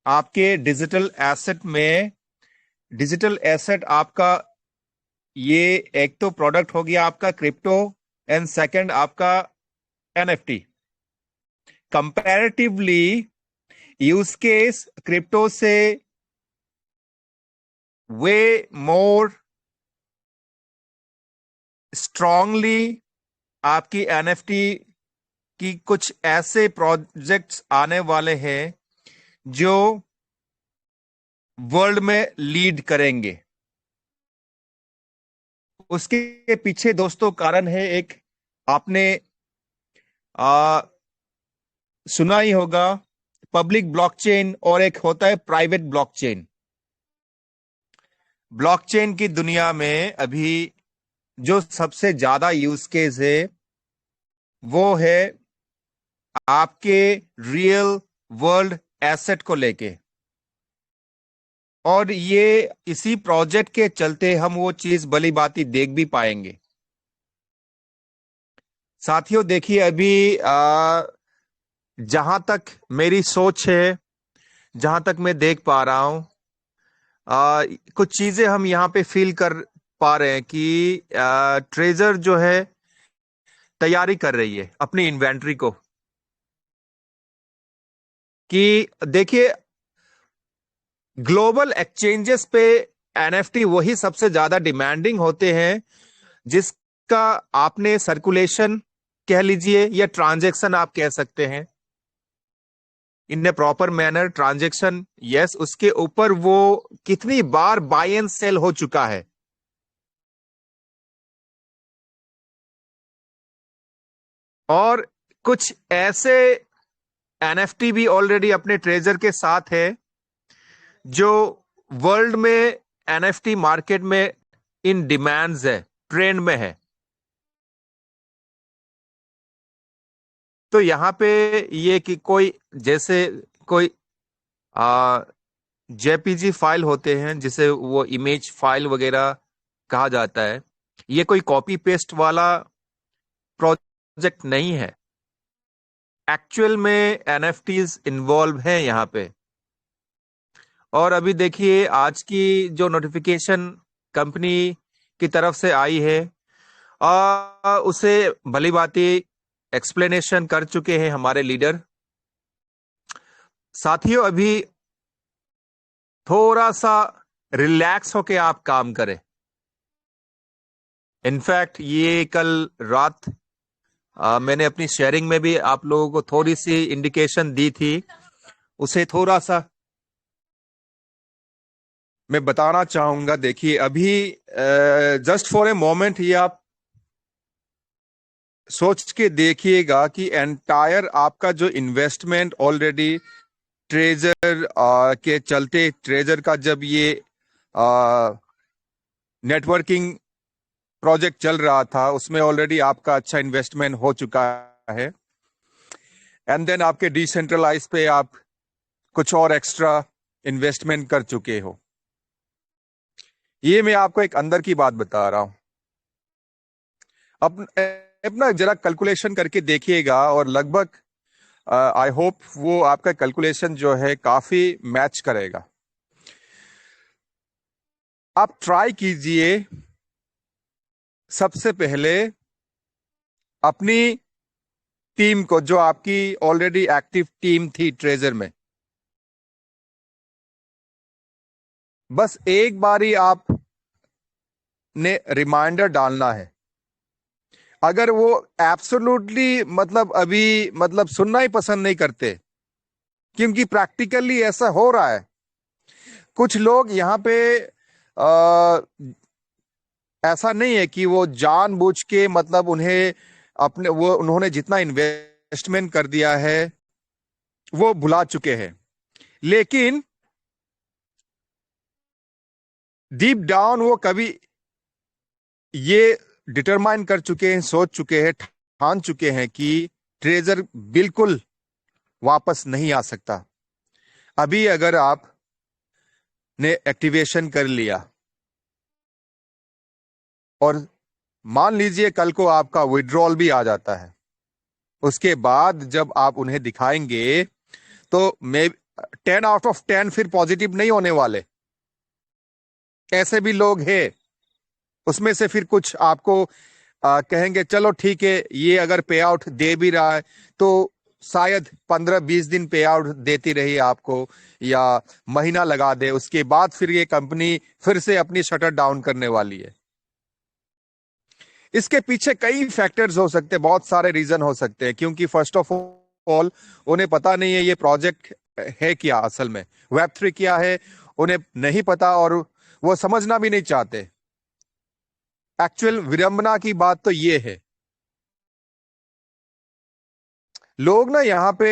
आपके डिजिटल एसेट में, डिजिटल एसेट आपका ये एक तो प्रोडक्ट हो गया आपका क्रिप्टो, एंड सेकंड आपका NFT. Comparatively use case crypto से वे मोर स्ट्रांगली आपकी एनएफटी की कुछ ऐसे प्रोजेक्ट्स आने वाले हैं जो वर्ल्ड में लीड करेंगे। उसके पीछे दोस्तों कारण है, एक आपने सुना ही होगा पब्लिक ब्लॉकचेन, और एक होता है प्राइवेट ब्लॉकचेन। ब्लॉकचेन की दुनिया में अभी जो सबसे ज्यादा यूज केस है वो है आपके रियल वर्ल्ड एसेट को लेके, और ये इसी प्रोजेक्ट के चलते हम वो चीज भली भांति देख भी पाएंगे। साथियों देखिए अभी जहां तक मेरी सोच है, जहां तक मैं देख पा रहा हूं, कुछ चीजें हम यहां पे फील कर पा रहे हैं कि ट्रेजर जो है तैयारी कर रही है अपनी इन्वेंट्री को। कि देखिए ग्लोबल एक्सचेंजेस पे एनएफटी वही सबसे ज्यादा डिमांडिंग होते हैं जिसका आपने सर्कुलेशन कह लीजिए या ट्रांजैक्शन आप कह सकते हैं, इन ए प्रॉपर मैनर ट्रांजैक्शन, यस, उसके ऊपर वो कितनी बार बाय एंड सेल हो चुका है। और कुछ ऐसे एनएफटी भी ऑलरेडी अपने ट्रेजर के साथ है जो वर्ल्ड में एनएफटी मार्केट में इन डिमांड्स है, ट्रेंड में है। तो यहां पे ये कि कोई जैसे कोई जेपीजी फाइल होते हैं जिसे वो इमेज फाइल वगैरह कहा जाता है, ये कोई कॉपी पेस्ट वाला प्रोजेक्ट नहीं है। एक्चुअल में एनएफटीज इन्वॉल्व हैं यहां पे। और अभी देखिए आज की जो नोटिफिकेशन कंपनी की तरफ से आई है उसे भली भांति एक्सप्लेनेशन कर चुके हैं हमारे लीडर। साथियों अभी थोड़ा सा रिलैक्स होके आप काम करें। इनफैक्ट ये कल रात मैंने अपनी शेयरिंग में भी आप लोगों को थोड़ी सी इंडिकेशन दी थी, उसे थोड़ा सा मैं बताना चाहूंगा। देखिए अभी जस्ट फॉर ए मोमेंट ये आप सोच के देखिएगा कि एंटायर आपका जो इन्वेस्टमेंट ऑलरेडी ट्रेजर के चलते, ट्रेजर का जब ये नेटवर्किंग प्रोजेक्ट चल रहा था उसमें ऑलरेडी आपका अच्छा इन्वेस्टमेंट हो चुका है, एंड देन आपके डिसेंट्रलाइज पे आप कुछ और एक्स्ट्रा इन्वेस्टमेंट कर चुके हो। ये मैं आपको एक अंदर की बात बता रहा हूं। अपना जरा कैलकुलेशन करके देखिएगा और लगभग आई होप वो आपका कैलकुलेशन जो है काफी मैच करेगा। आप ट्राई कीजिए सबसे पहले अपनी टीम को, जो आपकी ऑलरेडी एक्टिव टीम थी ट्रेजर में, बस एक बारी आप ने रिमाइंडर डालना है। अगर वो एब्सोल्युटली अभी सुनना ही पसंद नहीं करते, क्योंकि प्रैक्टिकली ऐसा हो रहा है। कुछ लोग यहाँ पे ऐसा नहीं है कि वो जानबूझ के उन्होंने जितना इन्वेस्टमेंट कर दिया है वो भुला चुके हैं, लेकिन डीप डाउन वो कभी ये डिटरमाइन कर चुके हैं, सोच चुके हैं, ठान चुके हैं कि ट्रेजर बिल्कुल वापस नहीं आ सकता। अभी अगर आप ने एक्टिवेशन कर लिया और मान लीजिए कल को आपका विड्रॉल भी आ जाता है, उसके बाद जब आप उन्हें दिखाएंगे तो मे 10 आउट ऑफ 10 फिर पॉजिटिव नहीं होने वाले। ऐसे भी लोग हैं, उसमें से फिर कुछ आपको कहेंगे चलो ठीक है, ये अगर पे आउट दे भी रहा है तो शायद 15-20 दिन पे आउट देती रही आपको, या महीना लगा दे, उसके बाद फिर ये कंपनी फिर से अपनी शटर डाउन करने वाली है। इसके पीछे कई फैक्टर्स हो सकते हैं, बहुत सारे रीजन हो सकते हैं, क्योंकि फर्स्ट ऑफ ऑल उन्हें पता नहीं है ये प्रोजेक्ट है क्या, असल में वेब3 क्या है उन्हें नहीं पता, और वो समझना भी नहीं चाहते। एक्चुअल विडंबना की बात तो ये है, लोग ना यहाँ पे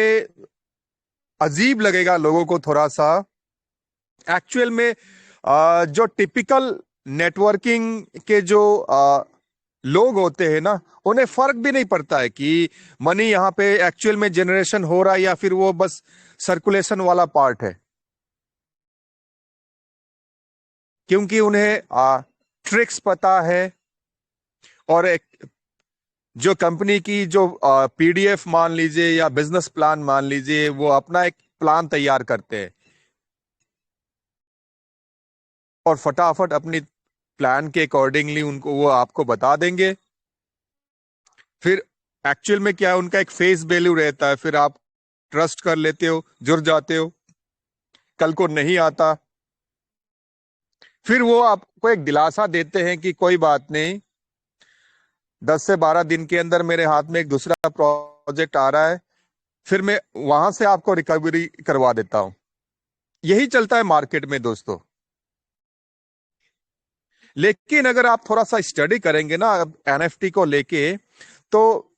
अजीब लगेगा लोगों को थोड़ा सा, एक्चुअल में जो टिपिकल नेटवर्किंग के जो लोग होते हैं ना, उन्हें फर्क भी नहीं पड़ता है कि मनी यहाँ पे एक्चुअल में जनरेशन हो रहा है या फिर वो बस सर्कुलेशन वाला पार्ट है, क्योंकि उन्हें ट्रिक्स पता है, और एक जो कंपनी की जो पीडीएफ मान लीजिए या बिजनेस प्लान मान लीजिए, वो अपना एक प्लान तैयार करते हैं और फटाफट अपनी प्लान के अकॉर्डिंगली उनको वो आपको बता देंगे। फिर एक्चुअल में क्या है, उनका एक फेस वैल्यू रहता है, फिर आप ट्रस्ट कर लेते हो, जुड़ जाते हो, कल को नहीं आता, फिर वो आपको एक दिलासा देते हैं कि कोई बात नहीं, 10 से 12 दिन के अंदर मेरे हाथ में एक दूसरा प्रोजेक्ट आ रहा है, फिर मैं वहां से आपको रिकवरी करवा देता हूं। यही चलता है मार्केट में दोस्तों। लेकिन अगर आप थोड़ा सा स्टडी करेंगे ना एनएफटी को लेके, तो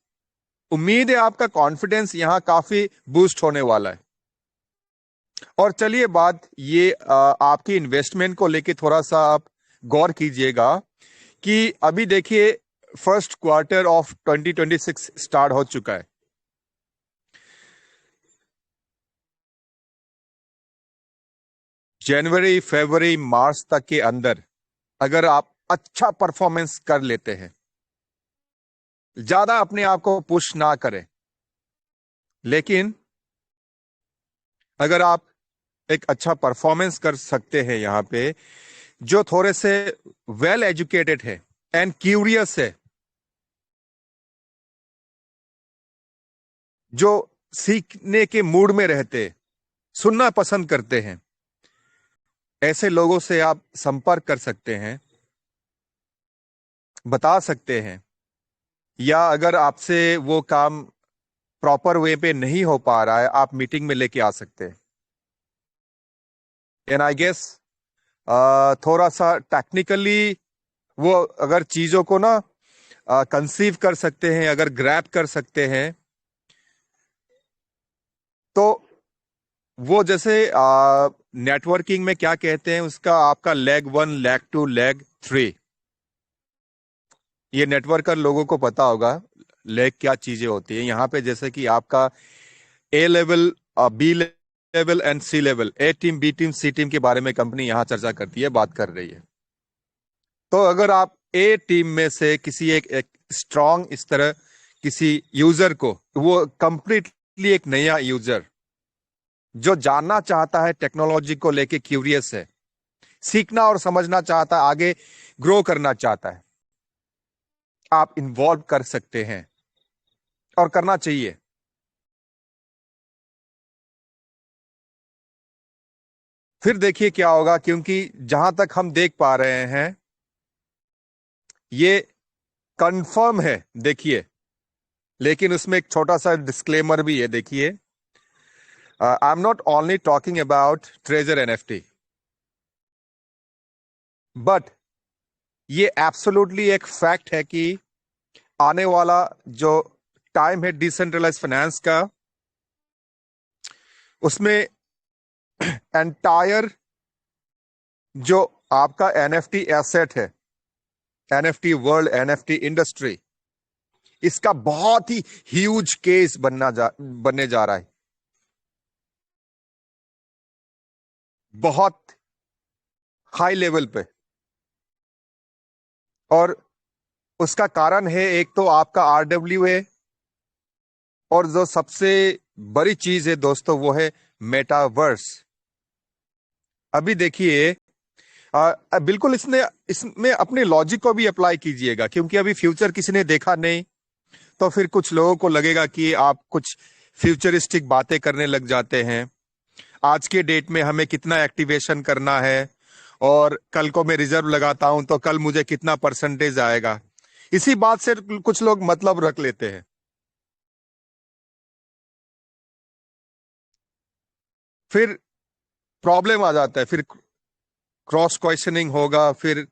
उम्मीद है आपका कॉन्फिडेंस यहां काफी बूस्ट होने वाला है। और चलिए बात ये आपकी इन्वेस्टमेंट को लेके थोड़ा सा आप गौर कीजिएगा कि अभी देखिए फर्स्ट क्वार्टर ऑफ 2026 स्टार्ट हो चुका है। जनवरी, फरवरी, मार्च तक के अंदर अगर आप अच्छा परफॉर्मेंस कर लेते हैं, ज्यादा अपने आप को पुश ना करें, लेकिन अगर आप एक अच्छा परफॉर्मेंस कर सकते हैं यहां पे, जो थोड़े से वेल एजुकेटेड है एंड क्यूरियस है, जो सीखने के मूड में रहते, सुनना पसंद करते हैं, ऐसे लोगों से आप संपर्क कर सकते हैं, बता सकते हैं, या अगर आपसे वो काम प्रॉपर वे पे नहीं हो पा रहा है, आप मीटिंग में लेके आ सकते हैं। एंड आई गेस थोड़ा सा टेक्निकली वो अगर चीजों को ना कंसीव कर सकते हैं, अगर ग्रैब कर सकते हैं, तो वो जैसे नेटवर्किंग में क्या कहते हैं उसका, आपका लेग 1, लेग 2, लेग 3। ये नेटवर्कर लोगों को पता होगा लेग क्या चीजें होती है। यहाँ पे जैसे कि आपका A level, B level and C level, A team, B team, C team के बारे में कंपनी यहाँ चर्चा करती है, बात कर रही है। तो अगर आप ए टीम में से किसी एक स्ट्रांग इस तरह किसी यूजर को, वो कंप्लीटली एक नया यूजर जो जानना चाहता है, टेक्नोलॉजी को लेके क्यूरियस है, सीखना और समझना चाहता है, आगे ग्रो करना चाहता है, आप इन्वॉल्व कर सकते हैं और करना चाहिए। फिर देखिए क्या होगा, क्योंकि जहां तक हम देख पा रहे हैं ये कंफर्म है, देखिए, लेकिन उसमें एक छोटा सा डिस्क्लेमर भी है। देखिए, I am not only talking about treasure NFT, but ये एब्सोल्युटली एक फैक्ट है कि आने वाला जो टाइम है डिसेंट्रलाइज फाइनेंस का, उसमें एंटायर जो आपका एनएफटी एसेट है, एनएफटी वर्ल्ड, एनएफटी इंडस्ट्री, इसका बहुत ही ह्यूज केस बनने जा रहा है, बहुत हाई लेवल पे। और उसका कारण है एक तो आपका RWA, और जो सबसे बड़ी चीज है दोस्तों वो है मेटावर्स। अभी देखिए, बिल्कुल इसमें अपने लॉजिक को भी अप्लाई कीजिएगा, क्योंकि अभी फ्यूचर किसी ने देखा नहीं, तो फिर कुछ लोगों को लगेगा कि आप कुछ फ्यूचरिस्टिक बातें करने लग जाते हैं। आज के डेट में हमें कितना एक्टिवेशन करना है, और कल को मैं रिजर्व लगाता हूं तो कल मुझे कितना परसेंटेज आएगा, इसी बात से कुछ लोग मतलब रख लेते हैं। फिर प्रॉब्लम आ जाता है, फिर क्रॉस क्वेश्चनिंग होगा। फिर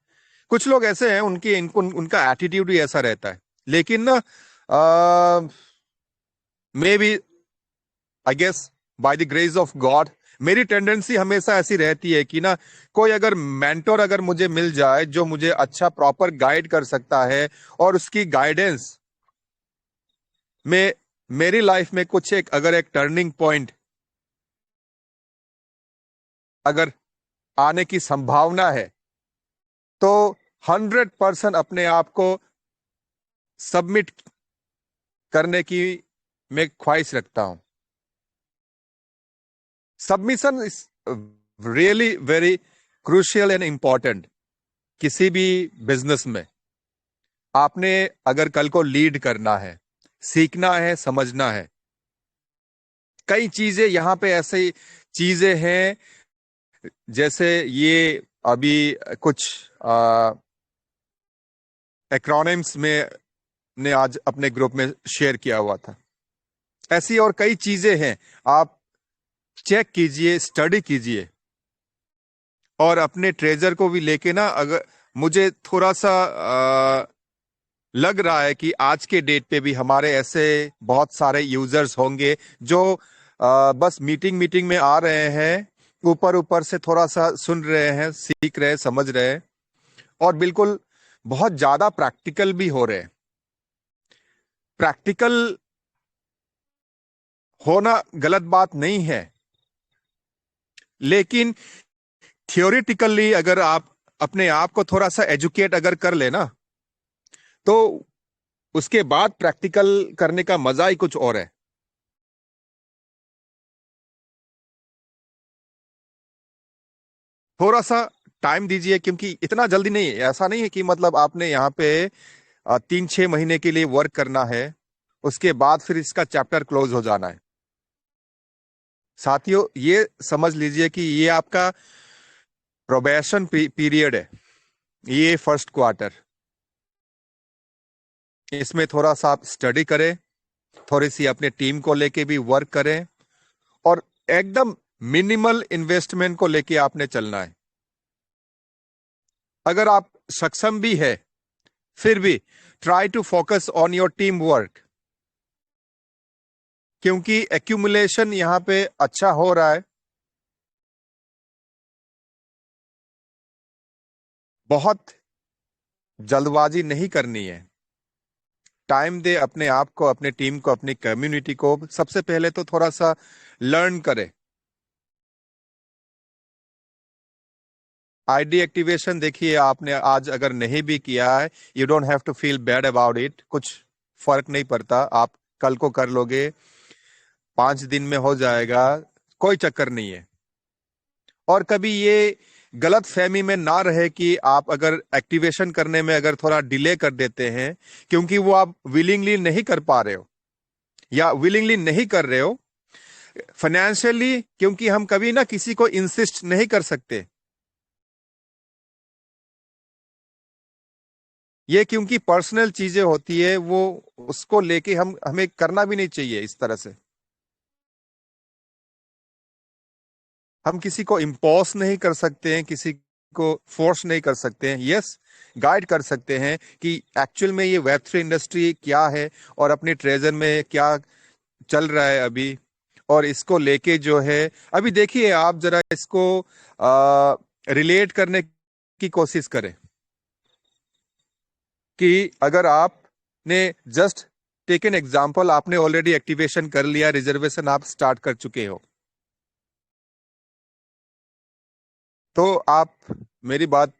कुछ लोग ऐसे हैं, उनका एटीट्यूड ही ऐसा रहता है। लेकिन ना maybe, I guess by the grace of God, मेरी टेंडेंसी हमेशा ऐसी रहती है कि ना कोई अगर मेंटोर अगर मुझे मिल जाए जो मुझे अच्छा प्रॉपर गाइड कर सकता है, और उसकी गाइडेंस में मेरी लाइफ में कुछ अगर एक टर्निंग पॉइंट अगर आने की संभावना है, तो 100% अपने आप को सबमिट करने की मैं ख्वाहिश रखता हूं। Submission is really very crucial and important. किसी भी बिजनेस में आपने अगर कल को लीड करना है, सीखना है, समझना है, कई चीजें यहां पे ऐसी चीजें हैं, जैसे ये अभी कुछ एक्रोनिम्स में ने आज अपने ग्रुप में शेयर किया हुआ था। ऐसी और कई चीजें हैं, आप चेक कीजिए, स्टडी कीजिए, और अपने ट्रेजर को भी लेके ना, अगर मुझे थोड़ा सा लग रहा है कि आज के डेट पे भी हमारे ऐसे बहुत सारे यूजर्स होंगे जो बस मीटिंग में आ रहे हैं, ऊपर से थोड़ा सा सुन रहे हैं, सीख रहे हैं, समझ रहे हैं, और बिल्कुल बहुत ज्यादा प्रैक्टिकल भी हो रहे हैं। प्रैक्टिकल होना गलत बात नहीं है, लेकिन थियोरिटिकली अगर आप अपने आप को थोड़ा सा एजुकेट अगर कर लेना, तो उसके बाद प्रैक्टिकल करने का मजा ही कुछ और है। थोड़ा सा टाइम दीजिए, क्योंकि इतना जल्दी नहीं है। ऐसा नहीं है कि मतलब आपने यहाँ पे 3-6 महीने के लिए वर्क करना है, उसके बाद फिर इसका चैप्टर क्लोज हो जाना है। साथियों, ये समझ लीजिए कि ये आपका प्रोबेशन पीरियड है ये फर्स्ट क्वार्टर, इसमें थोड़ा सा आप स्टडी करें, थोड़ी सी अपने टीम को लेके भी वर्क करें और एकदम मिनिमल इन्वेस्टमेंट को लेके आपने चलना है। अगर आप सक्षम भी है फिर भी try to focus on your teamwork, क्योंकि एक्यूमुलेशन यहां पे अच्छा हो रहा है। बहुत जल्दबाजी नहीं करनी है, टाइम दे अपने आप को, अपने टीम को, अपनी कम्युनिटी को। सबसे पहले तो थोड़ा सा लर्न करे। आईडी एक्टिवेशन देखिए, आपने आज अगर नहीं भी किया है, you don't have to feel bad about it, कुछ फर्क नहीं पड़ता, आप कल को कर लोगे, 5 दिन में हो जाएगा, कोई चक्कर नहीं है। और कभी ये गलत फहमी में ना रहे कि आप अगर एक्टिवेशन करने में अगर थोड़ा डिले कर देते हैं क्योंकि वो आप विलिंगली नहीं कर पा रहे हो या विलिंगली नहीं कर रहे हो फाइनेंशियली, क्योंकि हम कभी ना किसी को इंसिस्ट नहीं कर सकते ये, क्योंकि पर्सनल चीजें होती है, वो उसको लेके हमें करना भी नहीं चाहिए इस तरह से। हम किसी को इम्पोज नहीं कर सकते हैं, किसी को फोर्स नहीं कर सकते हैं। यस, गाइड कर सकते हैं कि एक्चुअल में ये वेब3 इंडस्ट्री क्या है और अपने ट्रेजर में क्या चल रहा है अभी, और इसको लेके जो है अभी देखिए, आप जरा इसको रिलेट करने की कोशिश करें कि अगर आपने जस्ट टेक एन एग्जाम्पल, आपने ऑलरेडी एक्टिवेशन कर लिया, रिजर्वेशन आप स्टार्ट कर चुके हो, तो आप मेरी बात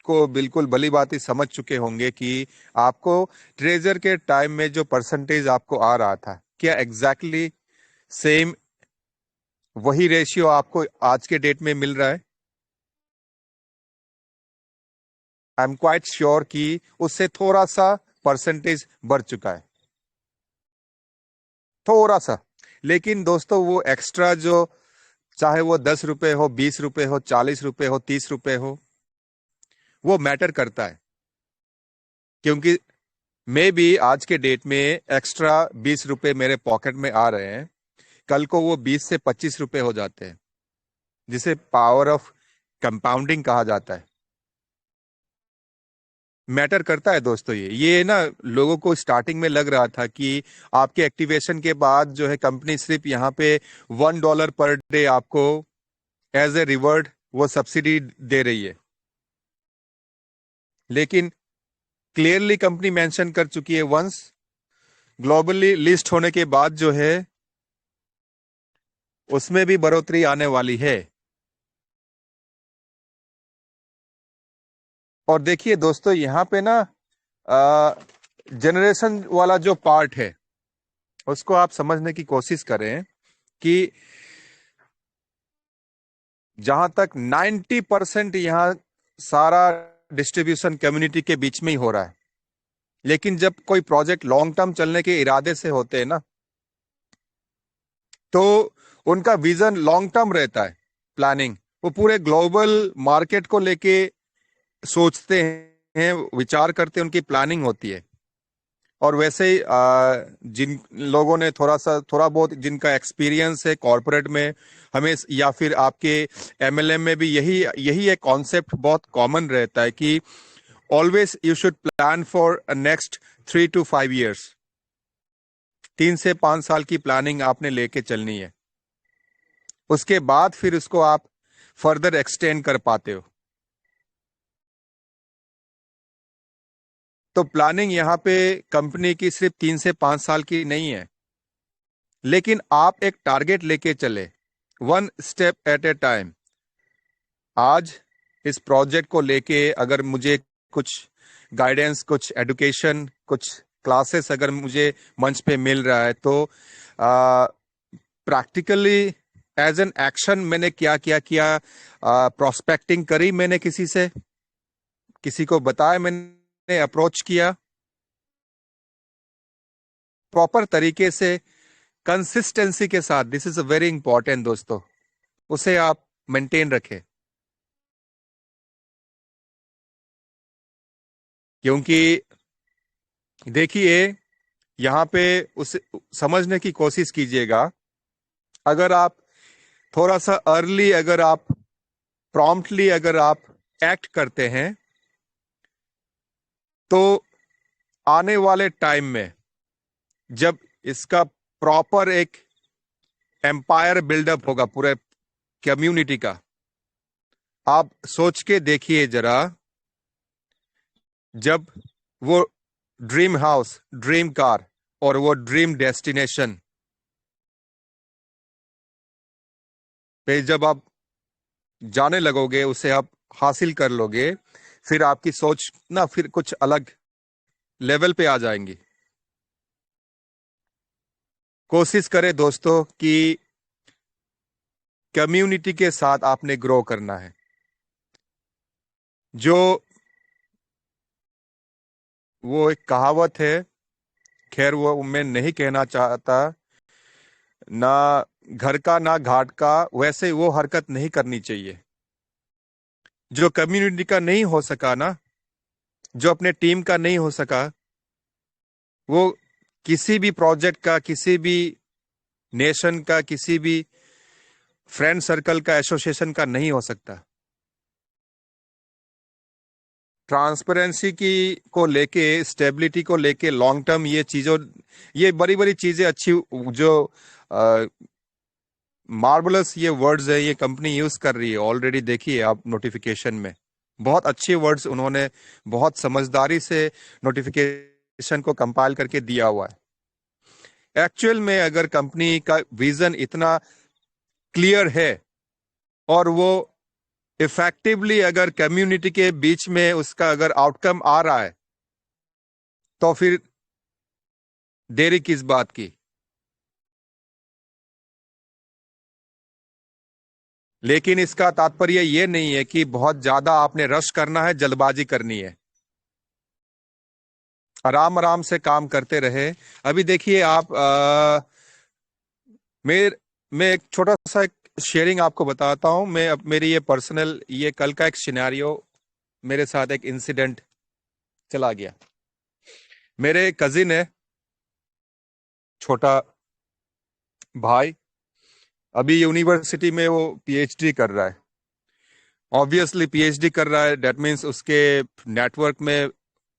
को बिल्कुल भली बात ही समझ चुके होंगे कि आपको ट्रेजर के टाइम में जो परसेंटेज आपको आ रहा था, क्या एग्जैक्टली सेम वही रेशियो आपको आज के डेट में मिल रहा है? आई एम क्वाइट श्योर कि उससे थोड़ा सा परसेंटेज बढ़ चुका है, थोड़ा सा। लेकिन दोस्तों, वो एक्स्ट्रा जो, चाहे वो 10 रुपए हो, 20 रुपए हो, 40 रुपए हो, 30 रुपए हो, वो मैटर करता है, क्योंकि मे भी आज के डेट में एक्स्ट्रा 20 रुपए मेरे पॉकेट में आ रहे हैं, कल को वो 20 से 25 रुपए हो जाते हैं, जिसे पावर ऑफ कंपाउंडिंग कहा जाता है। मैटर करता है दोस्तों। ये ना लोगों को स्टार्टिंग में लग रहा था कि आपके एक्टिवेशन के बाद जो है कंपनी सिर्फ यहाँ पे $1 पर डे आपको एज ए रिवॉर्ड वो सब्सिडी दे रही है, लेकिन क्लियरली कंपनी मेंशन कर चुकी है, वंस ग्लोबली लिस्ट होने के बाद जो है उसमें भी बढ़ोतरी आने वाली है। और देखिए दोस्तों, यहाँ पे ना जनरेशन वाला जो पार्ट है उसको आप समझने की कोशिश करें कि जहां तक 90% यहाँ सारा डिस्ट्रीब्यूशन कम्युनिटी के बीच में ही हो रहा है, लेकिन जब कोई प्रोजेक्ट लॉन्ग टर्म चलने के इरादे से होते हैं ना, तो उनका विजन लॉन्ग टर्म रहता है, प्लानिंग, वो पूरे ग्लोबल मार्केट को लेके सोचते हैं, विचार करते हैं, उनकी प्लानिंग होती है। और वैसे ही जिन लोगों ने थोड़ा बहुत जिनका एक्सपीरियंस है कॉर्पोरेट में, हमें या फिर आपके एमएलएम में भी यही एक कॉन्सेप्ट बहुत कॉमन रहता है कि always you should plan for next 3 to 5 years। 3 से 5 साल की प्लानिंग आपने लेके चलनी है, उसके बाद फिर उसको आप फर्दर एक्सटेंड कर पाते हो। तो प्लानिंग यहाँ पे कंपनी की सिर्फ 3 से 5 साल की नहीं है, लेकिन आप एक टारगेट लेके चले, 1 step at a time। आज इस प्रोजेक्ट को लेके अगर मुझे कुछ गाइडेंस, कुछ एडुकेशन, कुछ क्लासेस अगर मुझे मंच पे मिल रहा है, तो प्रैक्टिकली एज एन एक्शन मैंने क्या किया, प्रोस्पेक्टिंग करी, मैंने किसी को बताया, मैंने अप्रोच किया प्रॉपर तरीके से, कंसिस्टेंसी के साथ। This is a very important दोस्तों, उसे आप मेंटेन रखें। क्योंकि देखिए यहाँ पे उस समझने की कोशिश कीजिएगा, अगर आप थोड़ा सा अर्ली, अगर आप प्रॉम्प्टली अगर आप एक्ट करते हैं तो आने वाले टाइम में जब इसका प्रॉपर एक एम्पायर बिल्डअप होगा पूरे कम्युनिटी का, आप सोच के देखिए जरा, जब वो ड्रीम हाउस, ड्रीम कार और वो ड्रीम डेस्टिनेशन पे जब आप जाने लगोगे, उसे आप हासिल कर लोगे, फिर आपकी सोच ना फिर कुछ अलग लेवल पे आ जाएंगी। कोशिश करें दोस्तों कि कम्युनिटी के साथ आपने ग्रो करना है। जो वो एक कहावत है, खैर वो मैं नहीं कहना चाहता, ना घर का ना घाट का, वैसे वो हरकत नहीं करनी चाहिए। जो कम्युनिटी का नहीं हो सका ना, जो अपने टीम का नहीं हो सका, वो किसी भी प्रोजेक्ट का, किसी भी नेशन का, किसी भी फ्रेंड सर्कल का, एसोसिएशन का नहीं हो सकता। ट्रांसपेरेंसी की को लेके, स्टेबिलिटी को लेके, लॉन्ग टर्म ये चीजों, ये बड़ी बड़ी चीजें अच्छी, जो मार्वलस ये वर्ड्स है, ये कंपनी यूज कर रही है ऑलरेडी। देखिए आप नोटिफिकेशन में बहुत अच्छे वर्ड्स उन्होंने बहुत समझदारी से नोटिफिकेशन को कंपाइल करके दिया हुआ है। एक्चुअल में अगर कंपनी का विजन इतना क्लियर है और वो इफेक्टिवली अगर कम्युनिटी के बीच में उसका अगर आउटकम आ रहा है, तो फिर देरी किस बात की। लेकिन इसका तात्पर्य ये नहीं है कि बहुत ज्यादा आपने रश करना है, जल्दबाजी करनी है। आराम आराम से काम करते रहे। अभी देखिए आप मैं एक छोटा सा एक शेयरिंग आपको बताता हूं। मेरी ये पर्सनल, ये कल का एक सिनेरियो, मेरे साथ एक इंसिडेंट चला गया। मेरे कजिन है, छोटा भाई, अभी यूनिवर्सिटी में वो पीएचडी कर रहा है। ऑब्वियसली पीएचडी कर रहा है, दैट मीन्स उसके नेटवर्क में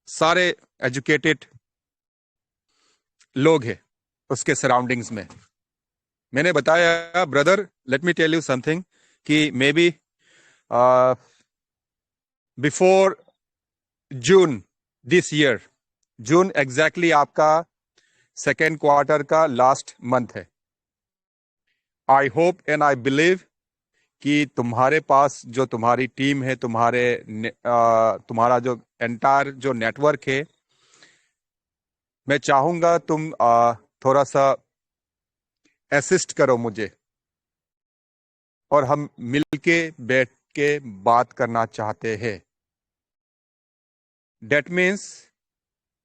सारे एजुकेटेड लोग हैं उसके सराउंडिंग्स में। मैंने बताया, brother let me tell you something, कि maybe before June this year, June exactly आपका सेकेंड क्वार्टर का लास्ट मंथ है। I hope and I believe कि तुम्हारे पास जो तुम्हारी टीम है, तुम्हारा जो एंटायर जो नेटवर्क है, मैं चाहूंगा तुम थोड़ा सा असिस्ट करो मुझे, और हम मिलके बैठ के बात करना चाहते हैं। That means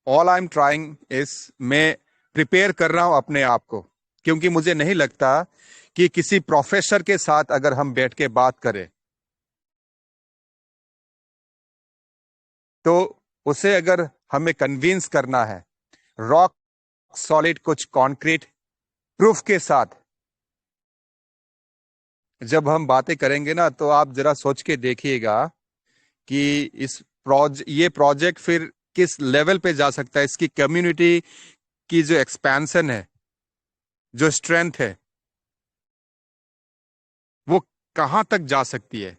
all I am trying is, मैं प्रिपेयर कर रहा हूं अपने आप को, क्योंकि मुझे नहीं लगता कि किसी प्रोफेसर के साथ अगर हम बैठ के बात करें तो उसे अगर हमें कन्विंस करना है रॉक सॉलिड कुछ कॉन्क्रीट प्रूफ के साथ जब हम बातें करेंगे ना, तो आप जरा सोच के देखिएगा कि ये प्रोजेक्ट फिर किस लेवल पे जा सकता है। इसकी कम्युनिटी की जो एक्सपेंशन है, जो स्ट्रेंथ है, वो कहां तक जा सकती है।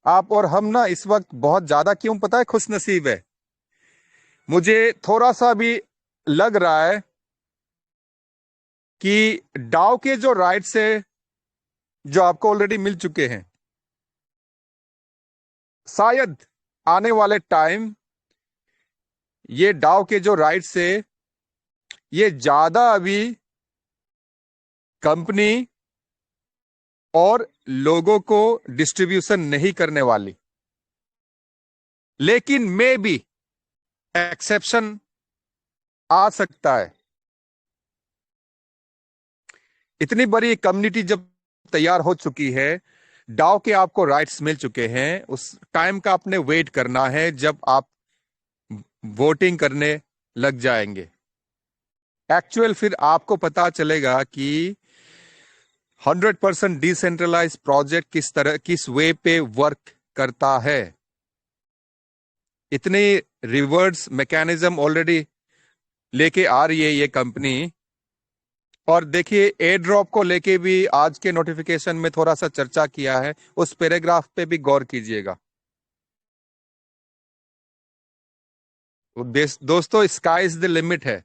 आप और हम ना इस वक्त बहुत ज्यादा, क्यों पता है, खुशनसीब है। मुझे थोड़ा सा भी लग रहा है कि डाउ के जो राइट्स है, जो आपको ऑलरेडी मिल चुके हैं, शायद आने वाले टाइम ये डाउ के जो राइट्स है, ये ज्यादा अभी कंपनी और लोगों को डिस्ट्रीब्यूशन नहीं करने वाली। लेकिन मे बी एक्सेप्शन आ सकता है। इतनी बड़ी कम्युनिटी जब तैयार हो चुकी है, डाउ के आपको राइट्स मिल चुके हैं, उस टाइम का आपने वेट करना है जब आप वोटिंग करने लग जाएंगे। एक्चुअल फिर आपको पता चलेगा कि 100% डिसेंट्रलाइज प्रोजेक्ट किस वे पे वर्क करता है। इतने रिवर्स मैकेनिज्म ऑलरेडी लेके आ रही है ये कंपनी। और देखिए एयर ड्रॉप को लेके भी आज के नोटिफिकेशन में थोड़ा सा चर्चा किया है, उस पैराग्राफ पे भी गौर कीजिएगा। दोस्तों स्काई इज द लिमिट है।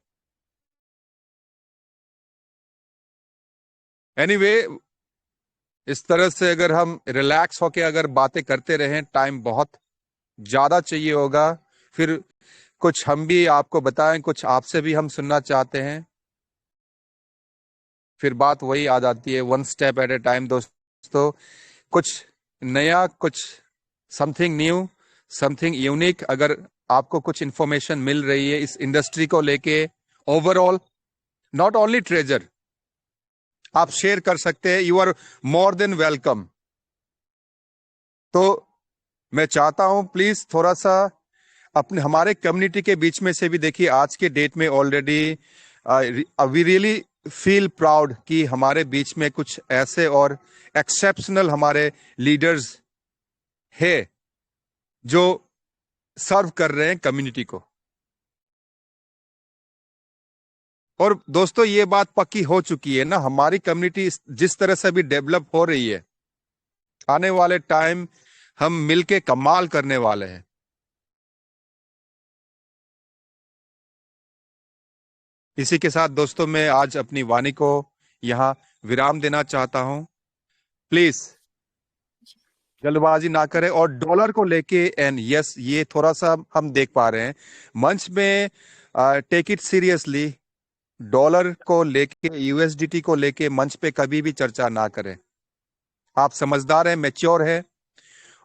एनीवे इस तरह से अगर हम रिलैक्स होके अगर बातें करते रहें, टाइम बहुत ज्यादा चाहिए होगा। फिर कुछ हम भी आपको बताएं, कुछ आपसे भी हम सुनना चाहते हैं। फिर बात वही आ जाती है, one step at A time. दोस्तों कुछ नया, कुछ समथिंग न्यू, समथिंग यूनिक अगर आपको कुछ इंफॉर्मेशन मिल रही है इस इंडस्ट्री को लेके, ओवरऑल नॉट ओनली ट्रेजर, आप शेयर कर सकते हैं। You are more than welcome. तो मैं चाहता हूं प्लीज थोड़ा सा अपने हमारे कम्युनिटी के बीच में से भी देखिए, आज के डेट में already we really feel proud कि हमारे बीच में कुछ ऐसे और एक्सेप्शनल हमारे लीडर्स है जो सर्व कर रहे हैं कम्युनिटी को। और दोस्तों ये बात पक्की हो चुकी है ना, हमारी कम्युनिटी जिस तरह से भी डेवलप हो रही है, आने वाले टाइम हम मिलके कमाल करने वाले हैं। इसी के साथ दोस्तों मैं आज अपनी वाणी को यहां विराम देना चाहता हूं। प्लीज जल्दबाजी ना करें। और डॉलर को लेके, एंड यस ये थोड़ा सा हम देख पा रहे हैं मंच में, टेक इट सीरियसली। डॉलर को लेके, यूएसडीटी को लेके मंच पे कभी भी चर्चा ना करें। आप समझदार हैं, मैच्योर हैं।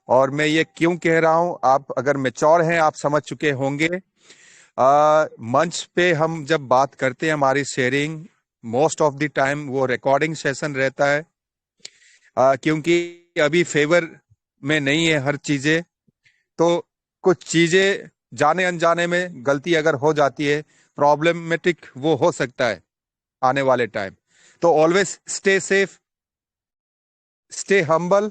और मैं ये क्यों कह रहा हूं, आप अगर मैच्योर हैं आप समझ चुके होंगे। मंच पे हम जब बात करते हैं, हमारी sharing most of the time वो रिकॉर्डिंग सेशन रहता है, क्योंकि अभी फेवर में नहीं है हर चीजें। तो कुछ चीजें जाने अनजाने में गलती अगर हो जाती है, प्रॉब्लमेटिक वो हो सकता है आने वाले टाइम। तो always stay safe, stay humble,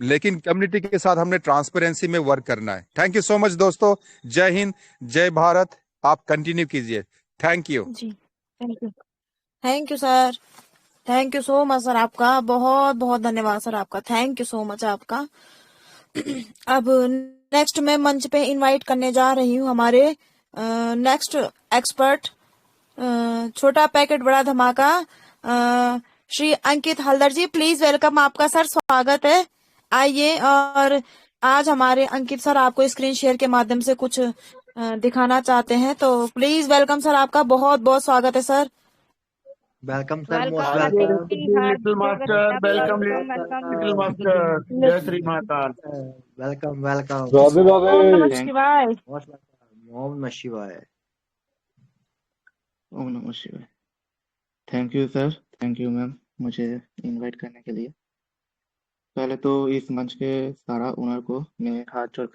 लेकिन कम्युनिटी के साथ हमने ट्रांसपेरेंसी में वर्क करना है। थैंक यू सो मच दोस्तों। जय हिंद, जय भारत। आप कंटिन्यू कीजिए। Thank you ji, thank you sir, thank you so much sir, आपका बहुत बहुत धन्यवाद सर, आपका थैंक यू सो मच आपका। अब नेक्स्ट मैं मंच पे इनवाइट करने जा रही हूँ हमारे नेक्स्ट एक्सपर्ट, छोटा पैकेट बड़ा धमाका, श्री अंकित हल्दर जी। प्लीज वेलकम, आपका सर स्वागत है। आइए, और आज हमारे अंकित सर आपको स्क्रीन शेयर के माध्यम से कुछ दिखाना चाहते हैं, तो प्लीज वेलकम सर, आपका बहुत बहुत स्वागत है सर। Welcome sir, most welcome welcome. Little master, welcome little master. जय श्री महाकाल। Welcome welcome. राधे राधे। ओम नमः शिवाय। Most welcome. ओम नमः शिवाय। ओम नमः शिवाय। Thank you sir, thank you ma'am मुझे इनवाइट करने के लिए। पहले तो इस मंच के सारा ओनर को मैं हाथ जोड़कर